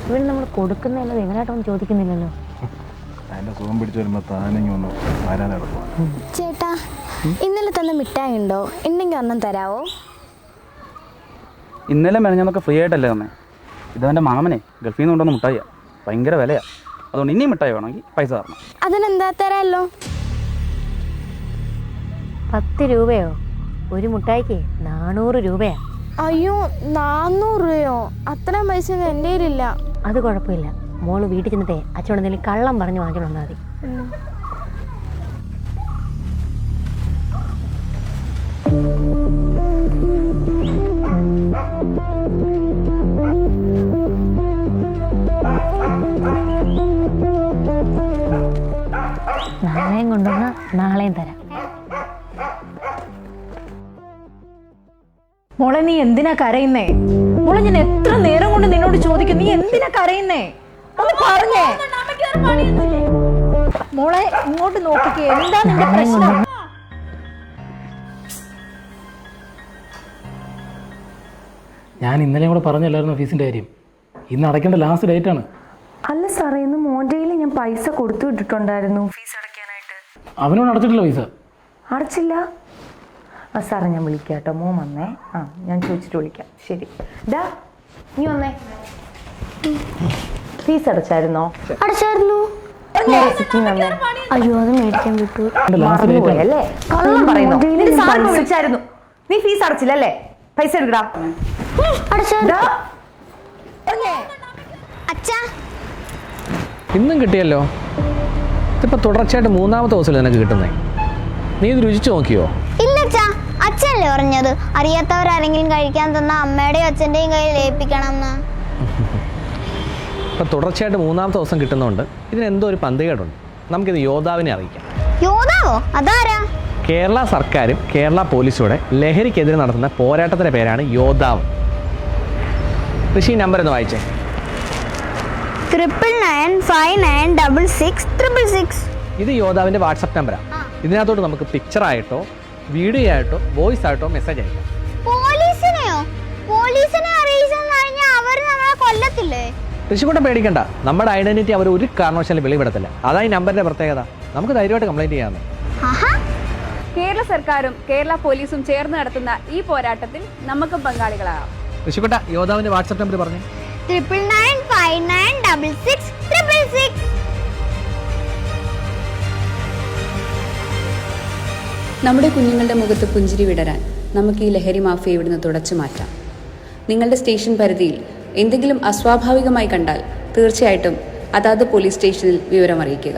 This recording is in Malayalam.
ഇവിടെ നമ്മൾ കൊടുക്കുന്നതല്ലത് എങ്ങനെയായിട്ടൊന്നും ചോദിക്കുന്നില്ലല്ലോ. അതിന്റെ സുഖം പിടിച്ചു വരുമ്പോ താനെങ്കിൽ ഒന്ന് വരാനെടുക്കും. ചേട്ടാ, ഇന്നലെ തന്ന മിഠായി ഉണ്ടോ? ഉണ്ടെങ്കിൽ ഒന്നും തരാവോ? ഇന്നലെ മെനഞ്ഞാന്നൊക്കെ ഫ്രീ ആയിട്ടല്ലേ തന്നെ. ഇതെൻ്റെ മാമനെ ഗൾഫിൽ നിന്ന് കൊണ്ടുവന്ന മിഠായിയാണ്. ഭയങ്കര വിലയാണ്. അതുകൊണ്ട് ഇനിയും മിഠായി വേണമെങ്കിൽ പൈസ തരണം. അതിനെന്താ തരാമല്ലോ. 10 രൂപയോ? ഒരു മുട്ടായിക്ക് 400 രൂപയാ. അയ്യോ, 400 രൂപയോ? അത്രയും പൈസ എൻ്റെ കയ്യിലില്ല. അത് കുഴപ്പമില്ല, മോള് വീട്ടിൽ ചെന്നിട്ടേ അച്ഛനോട് എന്തെങ്കിലും കള്ളം പറഞ്ഞ് വാങ്ങിച്ചോണ്ട് വന്നാൽ മതി. നാളെയും കൊണ്ടുവന്ന നാളെയും തരാം. മോളെ, നീ എന്തിനാ കരയുന്നേ? മോളെ, ഞാൻ എത്ര നേരം കൊണ്ട് നിന്നോട് ചോദിക്കും, നീ എന്തിനാ കരയുന്നേ? ഒന്ന് പറഞ്ഞേ. മോളെ, ഇങ്ങോട്ട് നോക്കിക്കേ, എന്താ നിന്റെ പ്രശ്നം? ഞാൻ ഇന്നലെ കൂടെ പറഞ്ഞല്ലായിരുന്നു ഫീസിൻ്റെ കാര്യം. ഇന്ന് അടയ്ക്കേണ്ട ലാസ്റ്റ് ഡേറ്റ് ആണ്. അല്ല സാറേ, ഇന്ന് മോൻ്റെയിൽ ഞാൻ പൈസ കൊടുത്തു വിട്ടിട്ടുണ്ടായിരുന്നു ഫീസ് അടയ്ക്കാനായിട്ട്. അവനോട് അടച്ചിട്ടില്ല പൈസ. അടച്ചില്ല? ആ സാറേ, ഞാൻ വിളിക്കാം കേട്ടോ. മോൻ വന്നേ. ഞാൻ ചോദിച്ചിട്ട് വിളിക്കാം. ശരി. ഡാ, നീ വന്നേ. ഫീസ് അടച്ചായിരുന്നോ? അടച്ചായിരുന്നു. അയ്യോ, അത് മേടിക്കാൻ വിട്ടു. മറന്നുപോയല്ലേ? കള്ളം പറയുന്നു. വിളിച്ചായിരുന്നു. നീ ഫീസ് അടച്ചില്ലല്ലേ? പൈസ എടുക്കടാ. ഇന്നും കിട്ടിയല്ലോ. ഇതിപ്പോൾ തുടർച്ചയായിട്ട് 3ാമത്തെ ദിവസമല്ലേ നിനക്ക് കിട്ടുന്നേ. നീ ഇത് രുചിച്ചു നോക്കിയോ? ഇല്ല അച്ഛാ, അച്ഛനല്ലേ പറഞ്ഞത് അറിയാത്തവരാരെങ്കിലും കഴിക്കാൻ തന്ന അമ്മയുടെയും അച്ഛൻ്റെയും കയ്യിൽ ഏൽപ്പിക്കണം എന്ന്. ഇപ്പം തുടർച്ചയായിട്ട് 3ാമത്തെ ദിവസം കിട്ടുന്നതുകൊണ്ട് ഇതിനെന്തോ ഒരു പന്തികേടുണ്ട്. നമുക്കിത് യോദ്ധാവിനെ അറിയിക്കാം. യോദ്ധാവോ? അതാരാ? കേരള സർക്കാരും കേരള പോലീസൂടെ ലഹരിക്കെതിരെ നടത്തുന്ന പോരാട്ടത്തിൻ്റെ പേരാണ് യോദ്ധാവ്. ഋഷി, നമ്പർ ഒന്ന് വായിച്ചേ. 9995966666. ഇത് യോദ്ധാവിൻ്റെ വാട്സപ്പ് നമ്പറാണ്. ഇതിനകത്തോട്ട് നമുക്ക് പിക്ചറായിട്ടോ വീഡിയോ ആയിട്ടോ വോയിസ് ആയിട്ടോ മെസ്സേജ് അയക്കാം. പോലീസിനെയോ? പോലീസിനെ അറിയിച്ചെന്ന് പറഞ്ഞാൽ അവർ നമ്മളെ കൊല്ലത്തില്ലേ? ഋഷിക്കൂട്ടം പേടിക്കണ്ട, നമ്മുടെ ഐഡന്റിറ്റി അവർ ഒരു കാരണവശാലും വെളിപ്പെടുത്തില്ല. അതാ ഈ നമ്പറിന്റെ പ്രത്യേകത. നമുക്ക് ധൈര്യമായിട്ട് കംപ്ലൈന്റ് ചെയ്യാമെന്ന്. കേരള സർക്കാരും കേരള പോലീസും ചേർന്ന് നടത്തുന്ന ഈ പോരാട്ടത്തിൽ നമുക്കും പങ്കാളികളാകാം. ഋഷിക്കൂട്ട, യോദ്ധാവിന്റെ വാട്സ്ആപ്പ് നമ്പർ പറഞ്ഞു. 9995966666. നമ്മുടെ കുഞ്ഞുങ്ങളുടെ മുഖത്ത് പുഞ്ചിരി വിടരാൻ നമുക്ക് ഈ ലഹരി മാഫിയ ഇവിടുന്ന് തുടച്ചു മാറ്റാം. നിങ്ങളുടെ സ്റ്റേഷൻ പരിധിയിൽ എന്തെങ്കിലും അസ്വാഭാവികമായി കണ്ടാൽ തീർച്ചയായിട്ടും അതാത് പോലീസ് സ്റ്റേഷനിൽ വിവരം അറിയിക്കുക.